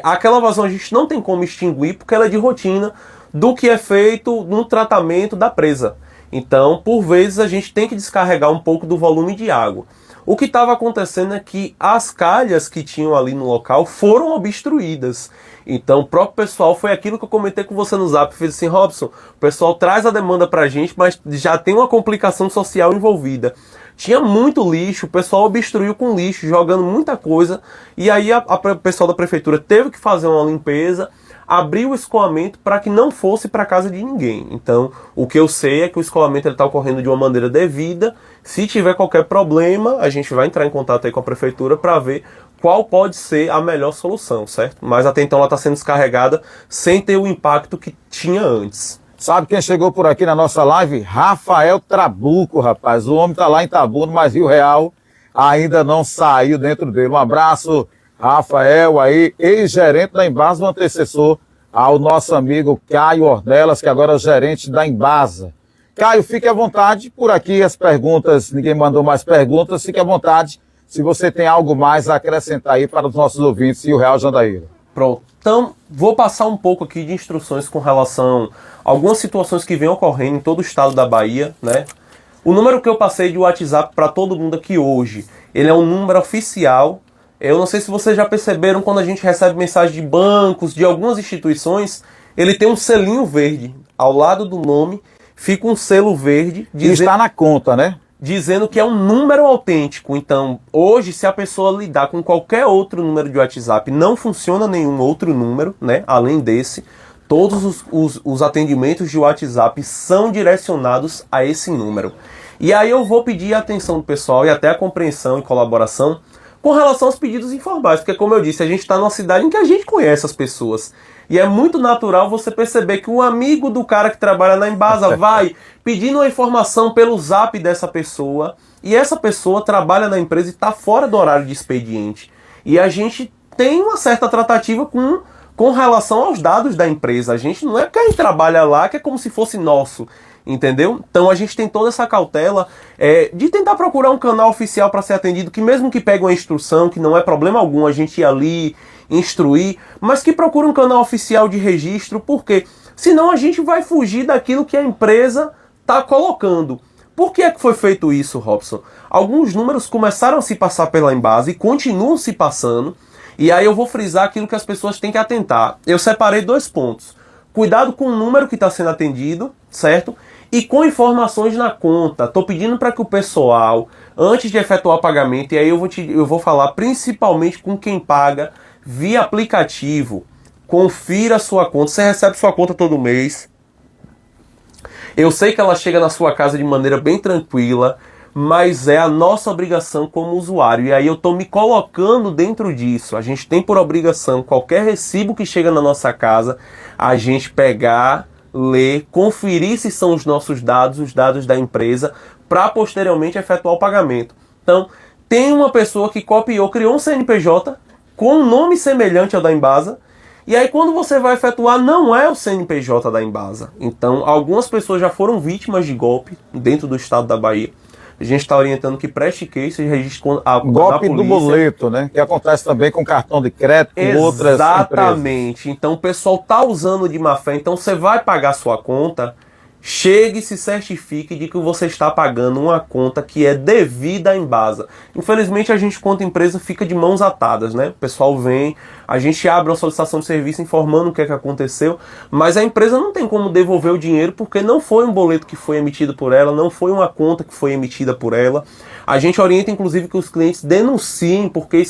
Aquela vazão a gente não tem como extinguir porque ela é de rotina do que é feito no tratamento da presa. Então, por vezes, a gente tem que descarregar um pouco do volume de água. O que estava acontecendo é que as calhas que tinham ali no local foram obstruídas. Então, o próprio pessoal, foi aquilo que eu comentei com você no Zap, fez assim, Robson, o pessoal traz a demanda pra gente, mas já tem uma complicação social envolvida. Tinha muito lixo, o pessoal obstruiu com lixo, jogando muita coisa, e aí o pessoal da prefeitura teve que fazer uma limpeza, abrir o escoamento para que não fosse para casa de ninguém. Então, o que eu sei é que o escoamento está ocorrendo de uma maneira devida. Se tiver qualquer problema, a gente vai entrar em contato aí com a prefeitura para ver qual pode ser a melhor solução, certo? Mas até então ela está sendo descarregada sem ter o impacto que tinha antes. Sabe quem chegou por aqui na nossa live? Rafael Trabuco, rapaz. O homem está lá em Itabuno, mas Rio Real ainda não saiu dentro dele. Um abraço, Rafael, aí, ex-gerente da Embasa, o antecessor ao nosso amigo Caio Ornelas, que agora é o gerente da Embasa. Caio, fique à vontade, por aqui as perguntas, ninguém mandou mais perguntas, fique à vontade, se você tem algo mais a acrescentar aí para os nossos ouvintes e o Real Jandaíra. Pronto, então vou passar um pouco aqui de instruções com relação a algumas situações que vêm ocorrendo em todo o estado da Bahia, né? O número que eu passei de WhatsApp para todo mundo aqui hoje, ele é um número oficial. Eu não sei se vocês já perceberam, quando a gente recebe mensagem de bancos, de algumas instituições, ele tem um selinho verde. Ao lado do nome, fica um selo verde. Está na conta, né? Dizendo que é um número autêntico. Então, hoje, se a pessoa lidar com qualquer outro número de WhatsApp, não funciona nenhum outro número, né? Além desse, todos os atendimentos de WhatsApp são direcionados a esse número. E aí eu vou pedir a atenção do pessoal e até a compreensão e colaboração com relação aos pedidos informais, porque como eu disse, a gente está numa cidade em que a gente conhece as pessoas. E é muito natural você perceber que o amigo do cara que trabalha na Embasa vai pedindo uma informação pelo Zap dessa pessoa, e essa pessoa trabalha na empresa e está fora do horário de expediente. E a gente tem uma certa tratativa com relação aos dados da empresa. A gente não é quem trabalha lá que é como se fosse nosso. Entendeu? Então a gente tem toda essa cautela de tentar procurar um canal oficial para ser atendido, que mesmo que pegue uma instrução, que não é problema algum a gente ir ali, instruir, mas que procure um canal oficial de registro, porque senão a gente vai fugir daquilo que a empresa está colocando. Por que é que foi feito isso, Robson? Alguns números começaram a se passar pela Embasa e continuam se passando, e aí eu vou frisar aquilo que as pessoas têm que atentar. Eu separei 2 pontos. Cuidado com o número que está sendo atendido, certo? E com informações na conta. Estou pedindo para que o pessoal, antes de efetuar o pagamento, e aí eu vou falar principalmente com quem paga via aplicativo, confira a sua conta. Você recebe sua conta todo mês. Eu sei que ela chega na sua casa de maneira bem tranquila, mas é a nossa obrigação como usuário. E aí eu estou me colocando dentro disso. A gente tem por obrigação, qualquer recibo que chega na nossa casa, a gente pegar, ler, conferir se são os nossos dados, os dados da empresa, para posteriormente efetuar o pagamento. Então, tem uma pessoa que copiou, criou um CNPJ com um nome semelhante ao da Embasa, e aí quando você vai efetuar, não é o CNPJ da Embasa. Então, algumas pessoas já foram vítimas de golpe dentro do estado da Bahia. A gente está orientando que preste queixa e registre a golpe do boleto, né? Que acontece também com cartão de crédito, com outras empresas. Exatamente. Então o pessoal está usando de má fé. Então você vai pagar sua conta, chegue e se certifique de que você está pagando uma conta que é devida à Embasa. Infelizmente a gente, quanto empresa, fica de mãos atadas, né? O pessoal vem, a gente abre uma solicitação de serviço informando o que é que aconteceu, mas a empresa não tem como devolver o dinheiro porque não foi um boleto que foi emitido por ela, não foi uma conta que foi emitida por ela. A gente orienta inclusive que os clientes denunciem, porque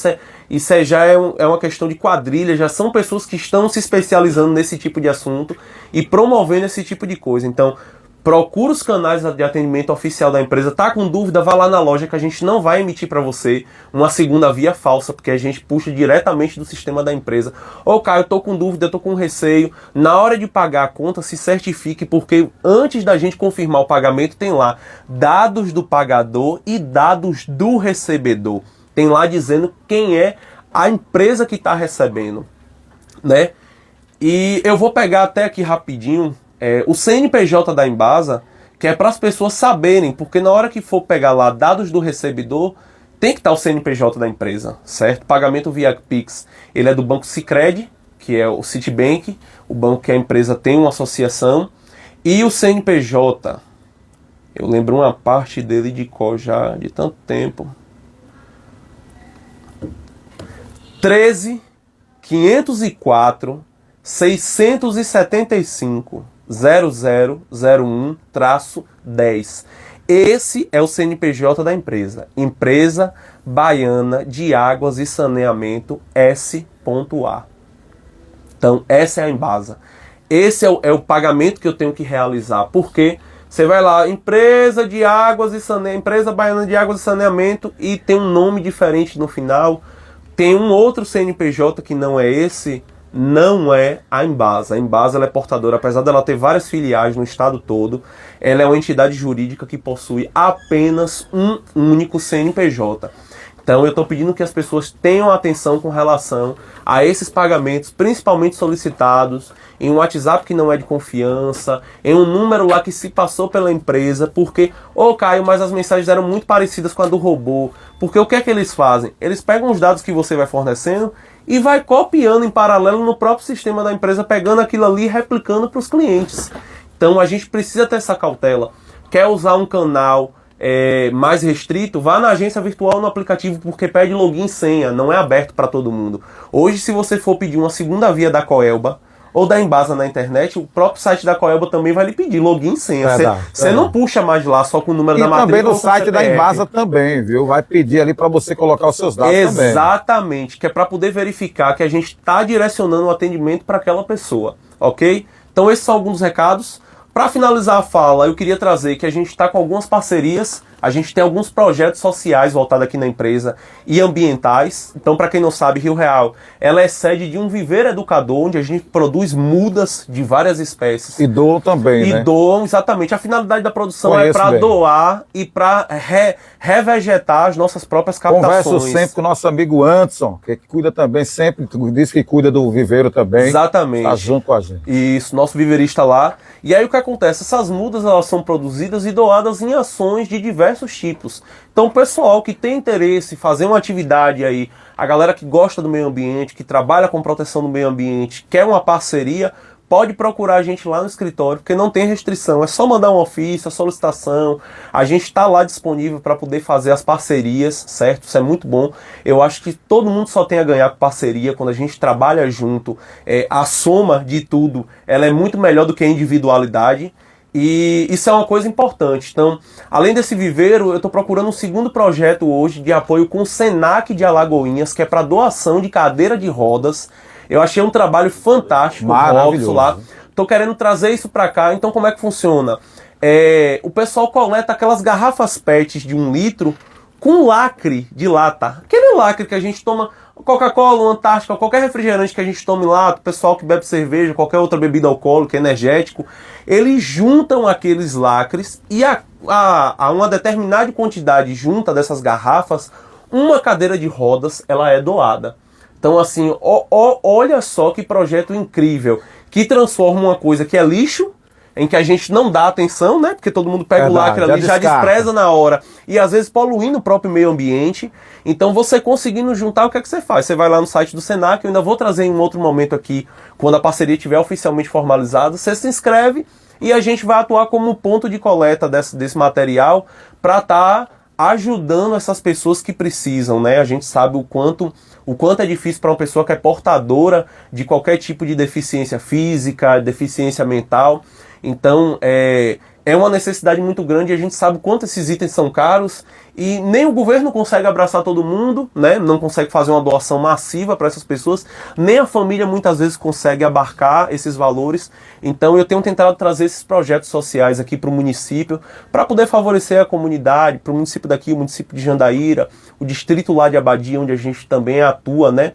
isso já é uma questão de quadrilha, já são pessoas que estão se especializando nesse tipo de assunto e promovendo esse tipo de coisa. Então, procura os canais de atendimento oficial da empresa. Tá com dúvida, vá lá na loja que a gente não vai emitir para você uma segunda via falsa, porque a gente puxa diretamente do sistema da empresa. Ô Caio, eu tô com dúvida, eu tô com receio. Na hora de pagar a conta, se certifique, porque antes da gente confirmar o pagamento, tem lá dados do pagador e dados do recebedor. Tem lá dizendo quem é a empresa que está recebendo, né? E eu vou pegar até aqui rapidinho o CNPJ da Embasa, que é para as pessoas saberem, porque na hora que for pegar lá dados do recebedor, tem que estar o CNPJ da empresa, certo? Pagamento via Pix, ele é do Banco Sicredi, que é o Citibank, o banco que a empresa tem uma associação, e o CNPJ, eu lembro uma parte dele de cor já de tanto tempo, 13 504 675 0001-10. Esse é o CNPJ da empresa. Empresa Baiana de Águas e Saneamento S.A. Então, essa é a Embasa. Esse é o pagamento que eu tenho que realizar. Porque você vai lá, Empresa de Águas e Saneamento, Empresa Baiana de Águas e Saneamento, e tem um nome diferente no final. Tem um outro CNPJ que não é esse, não é a Embasa. A Embasa ela é portadora, apesar dela ter várias filiais no estado todo, ela é uma entidade jurídica que possui apenas um único CNPJ. Então eu estou pedindo que as pessoas tenham atenção com relação a esses pagamentos, principalmente solicitados em um WhatsApp que não é de confiança, em um número lá que se passou pela empresa, porque, Caio, mas as mensagens eram muito parecidas com a do robô. Porque o que é que eles fazem? Eles pegam os dados que você vai fornecendo e vai copiando em paralelo no próprio sistema da empresa, pegando aquilo ali e replicando para os clientes. Então a gente precisa ter essa cautela. Quer usar um canal mais restrito, vá na agência virtual no aplicativo, porque pede login e senha, não é aberto para todo mundo. Hoje, se você for pedir uma segunda via da Coelba ou da Embasa na internet, o próprio site da Coelba também vai lhe pedir login e senha. Você não puxa mais lá só com o número da matrícula. E também no site da Embasa também, viu? Vai pedir ali para você colocar os seus dados também. Exatamente, que é para poder verificar que a gente está direcionando o atendimento para aquela pessoa, ok? Então esses são alguns recados. Para finalizar a fala, eu queria trazer que a gente está com algumas parcerias A gente tem alguns projetos sociais voltados aqui na empresa e ambientais. Então, para quem não sabe, Rio Real, ela é sede de um viveiro educador, onde a gente produz mudas de várias espécies. E doam também, né? E doam, exatamente. A finalidade da produção Conheço é para bem. doar e para revegetar as nossas próprias captações. Converso sempre com o nosso amigo Anderson, que cuida também sempre, diz que cuida do viveiro também. Exatamente. Está junto com a gente. Isso, nosso viveirista lá. E aí o que acontece? Essas mudas, elas são produzidas e doadas em ações de diversos tipos. Então o pessoal que tem interesse em fazer uma atividade aí, a galera que gosta do meio ambiente, que trabalha com proteção do meio ambiente, quer uma parceria, pode procurar a gente lá no escritório, porque não tem restrição, é só mandar um ofício, a solicitação, a gente está lá disponível para poder fazer as parcerias, certo? Isso é muito bom. Eu acho que todo mundo só tem a ganhar com parceria, quando a gente trabalha junto, a soma de tudo, ela é muito melhor do que a individualidade, e isso é uma coisa importante. Então, além desse viveiro, eu estou procurando um segundo projeto hoje de apoio com o Senac de Alagoinhas, que é para doação de cadeira de rodas. Eu achei um trabalho fantástico, maravilhoso lá. Tô querendo trazer isso para cá. Então, como é que funciona? O pessoal coleta aquelas garrafas PET de 1 litro com lacre de lata. Aquele lacre que a gente toma Coca-Cola, Antártica, qualquer refrigerante que a gente tome lá, o pessoal que bebe cerveja, qualquer outra bebida alcoólica, energético, eles juntam aqueles lacres e a uma determinada quantidade junta dessas garrafas, uma cadeira de rodas, ela é doada. Então, assim, olha só que projeto incrível, que transforma uma coisa que é lixo, em que a gente não dá atenção, né? Porque todo mundo pega o lacre ali, já despreza na hora, e às vezes poluindo o próprio meio ambiente. Então, você conseguindo juntar, o que é que você faz? Você vai lá no site do Senac, eu ainda vou trazer em um outro momento aqui, quando a parceria estiver oficialmente formalizada, você se inscreve e a gente vai atuar como ponto de coleta desse material para estar ajudando essas pessoas que precisam, né? A gente sabe o quanto é difícil para uma pessoa que é portadora de qualquer tipo de deficiência física, deficiência mental. Então, é uma necessidade muito grande e a gente sabe o quanto esses itens são caros e nem o governo consegue abraçar todo mundo, né? Não consegue fazer uma doação massiva para essas pessoas, nem a família muitas vezes consegue abarcar esses valores. Então eu tenho tentado trazer esses projetos sociais aqui para o município, para poder favorecer a comunidade, para o município daqui, o município de Jandaíra, o distrito lá de Abadia, onde a gente também atua, né?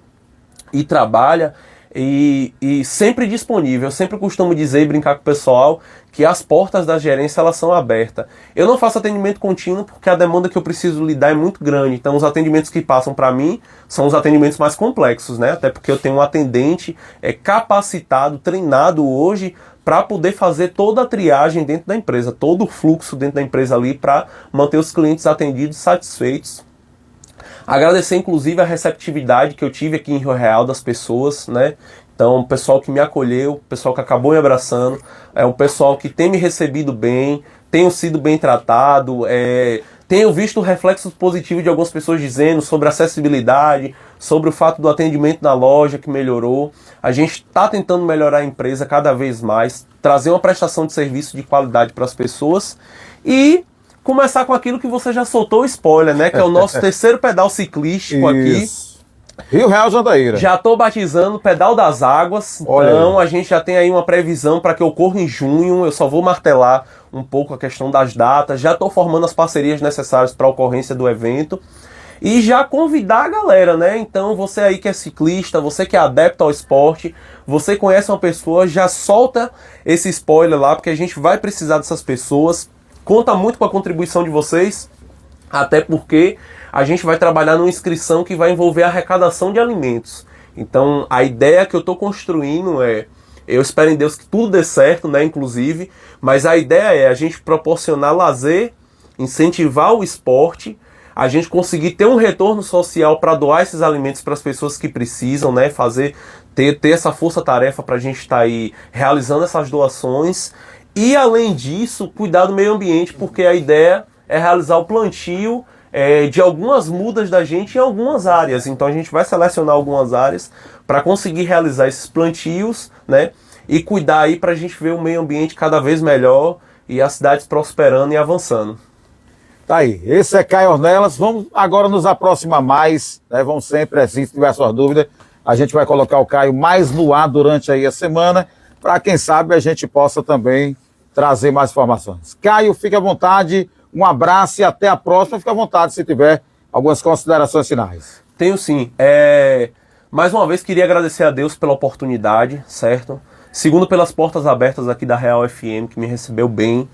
E trabalha. E sempre disponível. Eu sempre costumo dizer e brincar com o pessoal que as portas da gerência elas são abertas. Eu não faço atendimento contínuo porque a demanda que eu preciso lidar é muito grande. Então os atendimentos que passam para mim são os atendimentos mais complexos, né? Até porque eu tenho um atendente capacitado, treinado hoje para poder fazer toda a triagem dentro da empresa, todo o fluxo dentro da empresa ali para manter os clientes atendidos, satisfeitos. Agradecer, inclusive, a receptividade que eu tive aqui em Rio Real das pessoas, né? Então, o pessoal que me acolheu, o pessoal que acabou me abraçando, o pessoal que tem me recebido bem, tenho sido bem tratado, tenho visto reflexos positivos de algumas pessoas dizendo sobre acessibilidade, sobre o fato do atendimento na loja que melhorou. A gente está tentando melhorar a empresa cada vez mais, trazer uma prestação de serviço de qualidade para as pessoas e começar com aquilo que você já soltou o spoiler, né? Que é o nosso terceiro pedal ciclístico aqui. Rio Real Jandaíra. Já estou batizando o Pedal das Águas. Então a gente já tem aí uma previsão para que ocorra em junho. Eu só vou martelar um pouco a questão das datas. Já estou formando as parcerias necessárias para a ocorrência do evento. E já convidar a galera, né? Então você aí que é ciclista, você que é adepto ao esporte, você conhece uma pessoa, já solta esse spoiler lá, porque a gente vai precisar dessas pessoas. Conta muito com a contribuição de vocês, até porque a gente vai trabalhar numa inscrição que vai envolver a arrecadação de alimentos. Então, a ideia que eu estou construindo eu espero em Deus que tudo dê certo, né, inclusive, mas a ideia é a gente proporcionar lazer, incentivar o esporte, a gente conseguir ter um retorno social para doar esses alimentos para as pessoas que precisam, né, ter essa força-tarefa para a gente estar aí realizando essas doações. E, além disso, cuidar do meio ambiente, porque a ideia é realizar o plantio de algumas mudas da gente em algumas áreas. Então, a gente vai selecionar algumas áreas para conseguir realizar esses plantios, né? E cuidar aí para a gente ver o meio ambiente cada vez melhor e as cidades prosperando e avançando. Tá aí. Esse é Caio Ornelas. Vamos agora nos aproximar mais, né? Vamos sempre, assim, se tiver suas dúvidas, a gente vai colocar o Caio mais no ar durante aí a semana, para quem sabe a gente possa também trazer mais informações. Caio, fique à vontade, Um abraço e até a próxima. Fique à vontade se tiver algumas considerações finais. Tenho sim. Mais uma vez, queria agradecer a Deus pela oportunidade, certo? Segundo, pelas portas abertas aqui da Real FM, que me recebeu bem,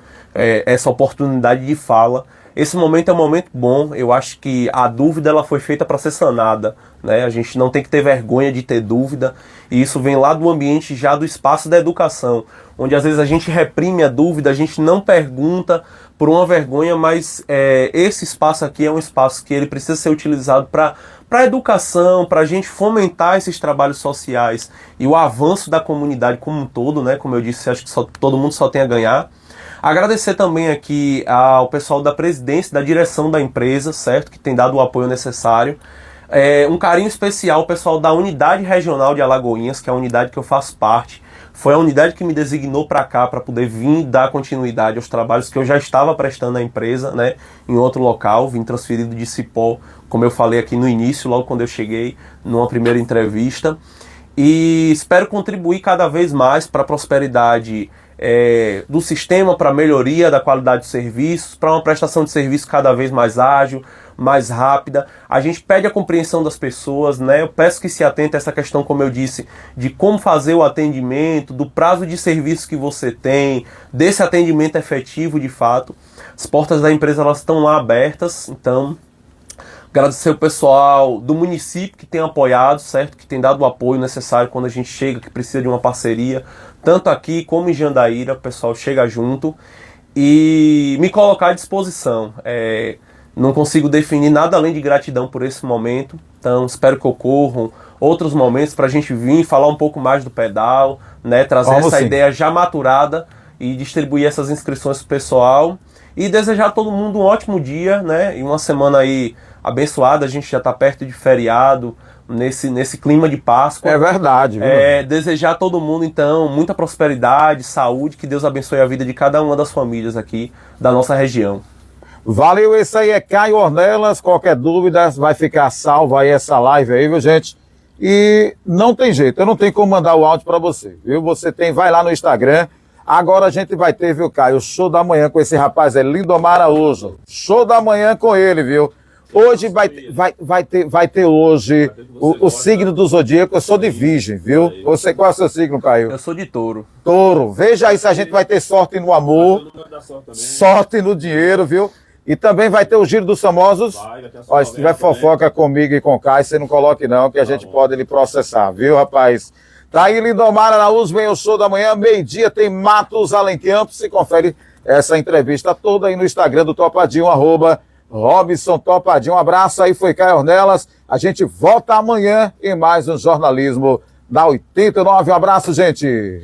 essa oportunidade de fala. Esse momento é um momento bom, eu acho que a dúvida ela foi feita para ser sanada, né? A gente não tem que ter vergonha de ter dúvida, e isso vem lá do ambiente já do espaço da educação, onde às vezes a gente reprime a dúvida, a gente não pergunta por uma vergonha, mas esse espaço aqui é um espaço que ele precisa ser utilizado para a educação, para a gente fomentar esses trabalhos sociais e o avanço da comunidade como um todo, né? Como eu disse, acho que todo mundo só tem a ganhar. Agradecer também aqui ao pessoal da presidência, da direção da empresa, certo? Que tem dado o apoio necessário. Um carinho especial ao pessoal da Unidade Regional de Alagoinhas, que é a unidade que eu faço parte. Foi a unidade que me designou para cá, para poder vir dar continuidade aos trabalhos que eu já estava prestando na empresa, né? Em outro local, vim transferido de Cipó, como eu falei aqui no início, logo quando eu cheguei, numa primeira entrevista. E espero contribuir cada vez mais para a prosperidade do sistema, para a melhoria da qualidade dos serviços, para uma prestação de serviço cada vez mais ágil, mais rápida. A gente pede a compreensão das pessoas, né? Eu peço que se atente a essa questão, como eu disse, de como fazer o atendimento, do prazo de serviço que você tem, desse atendimento efetivo de fato. As portas da empresa elas estão lá abertas, então agradecer o pessoal do município que tem apoiado, certo? Que tem dado o apoio necessário quando a gente chega, que precisa de uma parceria, tanto aqui como em Jandaíra, o pessoal chega junto e me colocar à disposição. Não consigo definir nada além de gratidão por esse momento, então espero que ocorram outros momentos para a gente vir falar um pouco mais do pedal, né? Trazer essa ideia já maturada e distribuir essas inscrições para o pessoal e desejar a todo mundo um ótimo dia, né? E uma semana aí abençoada, a gente já está perto de feriado, nesse clima de Páscoa. É verdade. Desejar a todo mundo, então, muita prosperidade, saúde, que Deus abençoe a vida de cada uma das famílias aqui da nossa região. Valeu, esse aí é Caio Ornelas, qualquer dúvida vai ficar salva aí essa live aí, viu gente? E não tem jeito, eu não tenho como mandar o áudio para você, viu? Vai lá no Instagram. Agora a gente vai ter, viu, Caio, o show da manhã com esse rapaz, Lindomar Araújo. Show da manhã com ele, viu? Hoje vai ter hoje o signo do zodíaco. Eu sou de Virgem, viu? Qual é o seu signo, Caio? Eu sou de Touro. Touro. Veja aí se a gente vai ter sorte no amor, sorte no dinheiro, viu? E também vai ter o Giro dos Famosos. Ó, se tiver fofoca comigo e com o Caio, você não coloque não, que a gente pode lhe processar, viu, rapaz? Tá aí, Lindomar Araújo, vem o show da manhã, meio-dia tem Matos Além Campos. Se confere essa entrevista toda aí no Instagram do Topadinho, @Robson Topadinho. Um abraço aí, foi Caio Ornelas. A gente volta amanhã em mais um jornalismo da 89. Um abraço, gente.